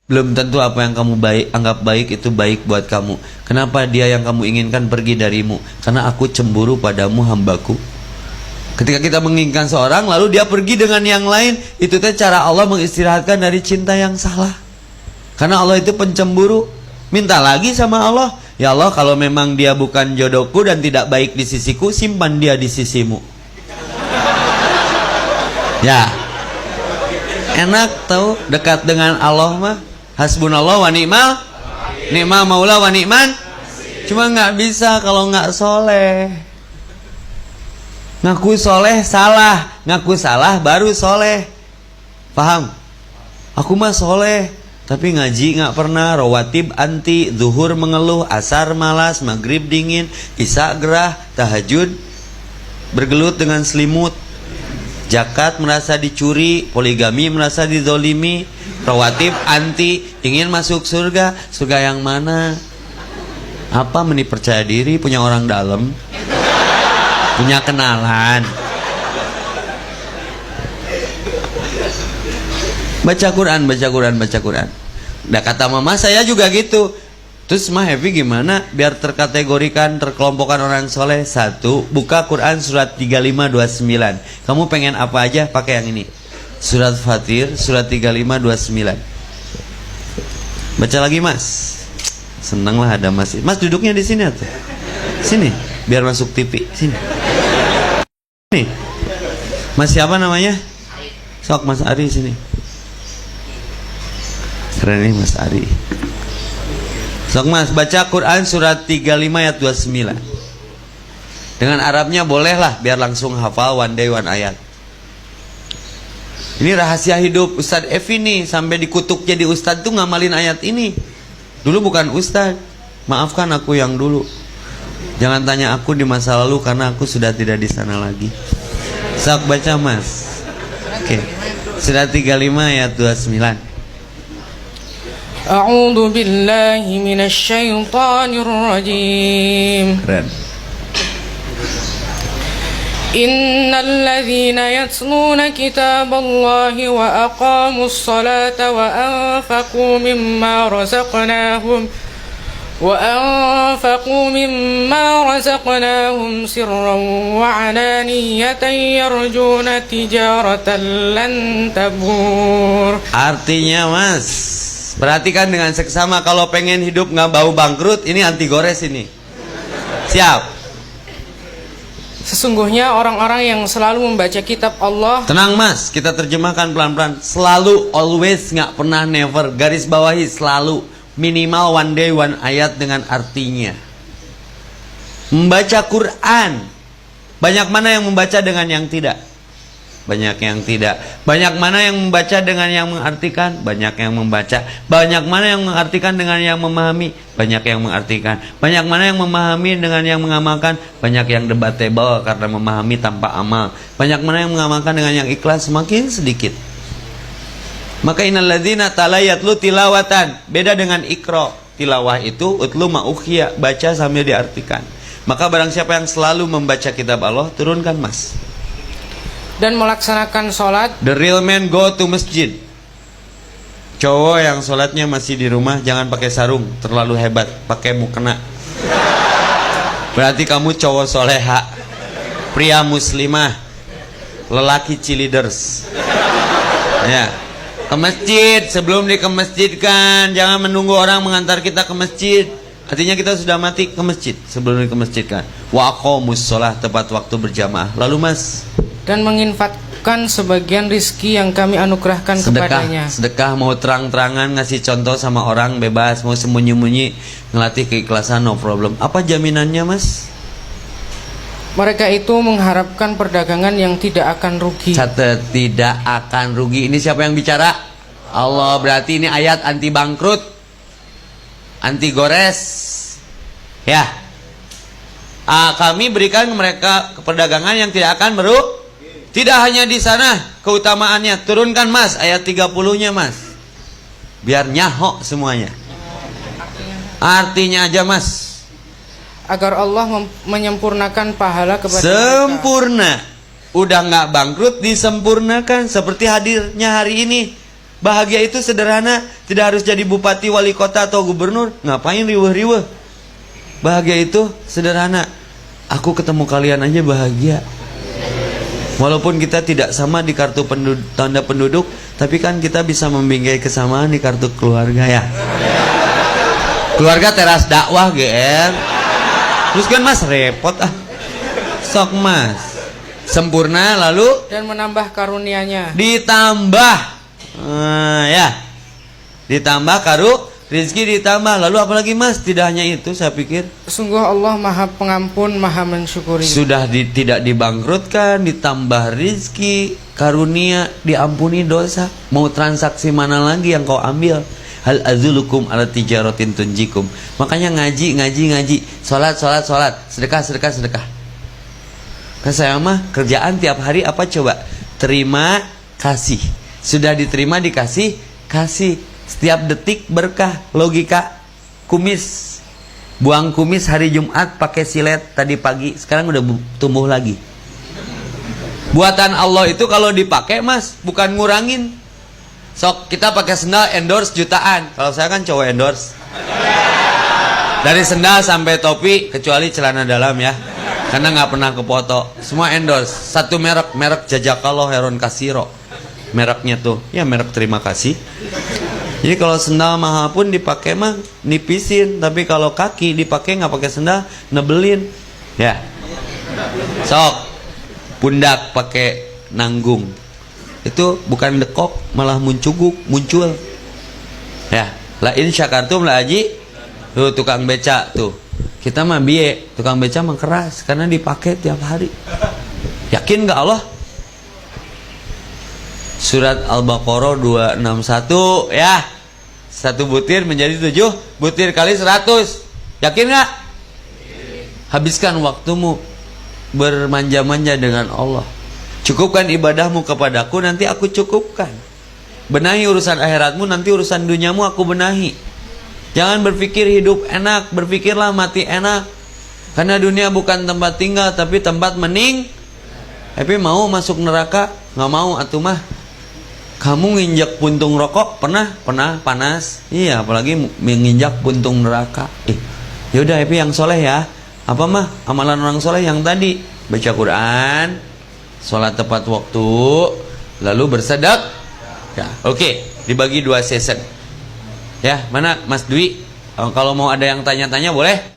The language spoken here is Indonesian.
Belum tentu apa yang kamu anggap baik itu baik buat kamu. Kenapa dia yang kamu inginkan pergi darimu? Karena aku cemburu padamu, hambaku. Ketika kita menginginkan seorang lalu dia pergi dengan yang lain, itu teh cara Allah mengistirahatkan dari cinta yang salah. Karena Allah itu pencemburu. Minta lagi sama Allah, ya Allah, kalau memang dia bukan jodohku dan tidak baik di sisiku, simpan dia di sisimu. Ya, enak tahu dekat dengan Allah mah. Hasbunallah wa ni'mal maula wa ni'man. Cuma nggak bisa kalau nggak soleh. Ngaku soleh salah, ngaku salah baru soleh. Paham? Aku mah soleh, tapi ngaji nggak pernah, rawatib anti, zuhur mengeluh, asar malas, maghrib dingin, isya gerah, tahajud bergelut dengan selimut, zakat merasa dicuri, poligami merasa dizolimi, rawatib anti, ingin masuk surga. Surga yang mana? Apa meni percaya diri, punya orang dalam, punya kenalan. Baca Quran, baca Quran, baca Quran. Nah, kata mama saya juga gitu. Terus mah Happy gimana biar terkategorikan, terkelompokkan orang soleh? Satu, buka Quran surat 3529. Kamu pengen apa aja pakai yang ini. Surat Fatir, surat 3529. Baca lagi mas. Senang lah ada mas. Mas duduknya di sini atau? Sini, biar masuk TV. Sini. Nih. Mas siapa namanya? Sok Mas Ari sini. Keren nih Mas Ari. Sok mas, baca Quran surat 35 ayat 29. Dengan Arabnya bolehlah, biar langsung hafal one day one ayat. Ini rahasia hidup Ustadz Evi nih. Sampai dikutuk jadi Ustadz tuh ngamalin ayat ini. Dulu bukan Ustadz. Maafkan aku yang dulu. Jangan tanya aku di masa lalu, karena aku sudah tidak di sana lagi. Sok baca mas. Oke. Surat 35 ayat 29. A'udzu billahi minasy syaithanir rajim. Keren. Innal ladzina yatluna kitaballahi wa aqamus salata wa anfaqu mimma razaqnahum sirran wa alaniyatan yarjuna tijaratan lan tabur. Artinya mas, perhatikan dengan seksama. Kalau pengen hidup nggak bau bangkrut, ini anti gores ini. Siap. Sesungguhnya orang-orang yang selalu membaca kitab Allah. Tenang mas, kita terjemahkan pelan-pelan. Selalu, always, nggak pernah, never. Garis bawahi selalu. Minimal one day one ayat dengan artinya. Membaca Quran. Banyak mana yang membaca dengan yang tidak? Banyak yang tidak. Banyak mana yang membaca dengan yang mengartikan? Banyak yang membaca. Banyak mana yang mengartikan dengan yang memahami? Banyak yang mengartikan. Banyak mana yang memahami dengan yang mengamalkan? Banyak yang debatable karena memahami tanpa amal. Banyak mana yang mengamalkan dengan yang ikhlas? Semakin sedikit. Maka innal ladzina talayatlu tilawatan. Beda dengan ikra. Tilawah itu utlu ma'ukhya, baca sambil diartikan. Maka barang siapa yang selalu membaca kitab Allah, turunkan mas. Dan melaksanakan sholat. The real man go to masjid. Cowok yang sholatnya masih di rumah, jangan pakai sarung, terlalu hebat, pakai mukena. Berarti kamu cowok soleha, pria muslimah, lelaki cheerleaders. Ya, ke masjid. Sebelum dikemasjidkan, jangan menunggu orang mengantar kita ke masjid. Artinya kita sudah mati, ke masjid sebelum dikemasjidkan. Wa aqamus shalah, tepat waktu berjamaah. Lalu mas, dan menginfakkan sebagian rizki yang kami anugerahkan kepadanya. Sedekah mau terang-terangan ngasih contoh sama orang bebas, mau sembunyi-sembunyi ngelatih keikhlasan, no problem. Apa jaminannya mas? Mereka itu mengharapkan perdagangan yang tidak akan rugi. Catat, tidak akan rugi. Ini siapa yang bicara? Allah. Berarti ini ayat anti bangkrut, anti gores. Ya. Kami berikan mereka perdagangan yang tidak akan merugi. Tidak hanya di sana keutamaannya. Turunkan mas ayat 30-nya mas. Biar nyaho semuanya. Artinya aja mas. Agar Allah menyempurnakan pahala kepada sempurna. Mereka. Udah nggak bangkrut, disempurnakan. Seperti hadirnya hari ini. Bahagia itu sederhana, tidak harus jadi bupati, wali kota atau gubernur. Ngapain riweh-riweh? Bahagia itu sederhana. Aku ketemu kalian aja bahagia. Walaupun kita tidak sama di kartu tanda penduduk, tapi kan kita bisa membingkai kesamaan di kartu keluarga ya. Keluarga teras dakwah GR. Terus kan Mas repot ah. Sok Mas. Sempurna lalu dan menambah karunia-Nya. Ditambah ya. Ditambah rizki ditambah. Lalu apalagi Mas? Tidak hanya itu saya pikir. Sungguh Allah Maha Pengampun, Maha Mensyukuri. Sudah tidak dibangkrutkan, ditambah rizki, karunia, diampuni dosa. Mau transaksi mana lagi yang kau ambil? Hal azulukum ala tijaratin tunjikum. Makanya ngaji. Salat. Sedekah. Kan saya mah kerjaan tiap hari apa coba? Terima kasih. Sudah diterima dikasih kasih. Setiap detik berkah. Logika kumis. Buang kumis hari Jumat pakai silet tadi pagi, sekarang udah tumbuh lagi. Buatan Allah itu kalau dipakai Mas bukan ngurangin. Sok kita pakai sendal endorse jutaan. Kalau saya kan cowok endorse. Dari sendal sampai topi kecuali celana dalam ya. Karena nggak pernah kepoto. Semua endorse. Satu merek Jazakallah Heron Kasiro. Mereknya tuh, ya merek terima kasih. Jadi kalau sendal mahal pun dipakai mah nipisin, tapi kalau kaki dipakai nggak pakai sendal nebelin. Ya. Sok pundak pakai nanggung. Itu bukan dekok, malah muncul. Ya, la in syakartum la aji. Tuh tukang beca tuh. Kita mah biye, tukang beca mah keras karena dipakai tiap hari. Yakin nggak Allah? Surat Al-Baqarah 261 ya. 1 butir menjadi 7 butir kali 100. Yakin nggak? Habiskan waktumu bermanja-manja dengan Allah. Cukupkan ibadahmu kepadaku, nanti aku cukupkan. Benahi urusan akhiratmu, nanti urusan duniamu aku benahi. Jangan berpikir hidup enak, berpikirlah mati enak. Karena dunia bukan tempat tinggal, tapi tempat mening. Tapi mau masuk neraka? Nggak mau atuh mah. Kamu nginjak puntung rokok pernah panas. Iya, apalagi menginjak puntung neraka. Yaudah, Epi yang soleh ya. Apa mah amalan orang soleh yang tadi? Baca Quran, sholat tepat waktu, lalu bersedekah. Ya, oke, dibagi 2 season. Ya, mana Mas Dwi? Kalau mau ada yang tanya-tanya boleh?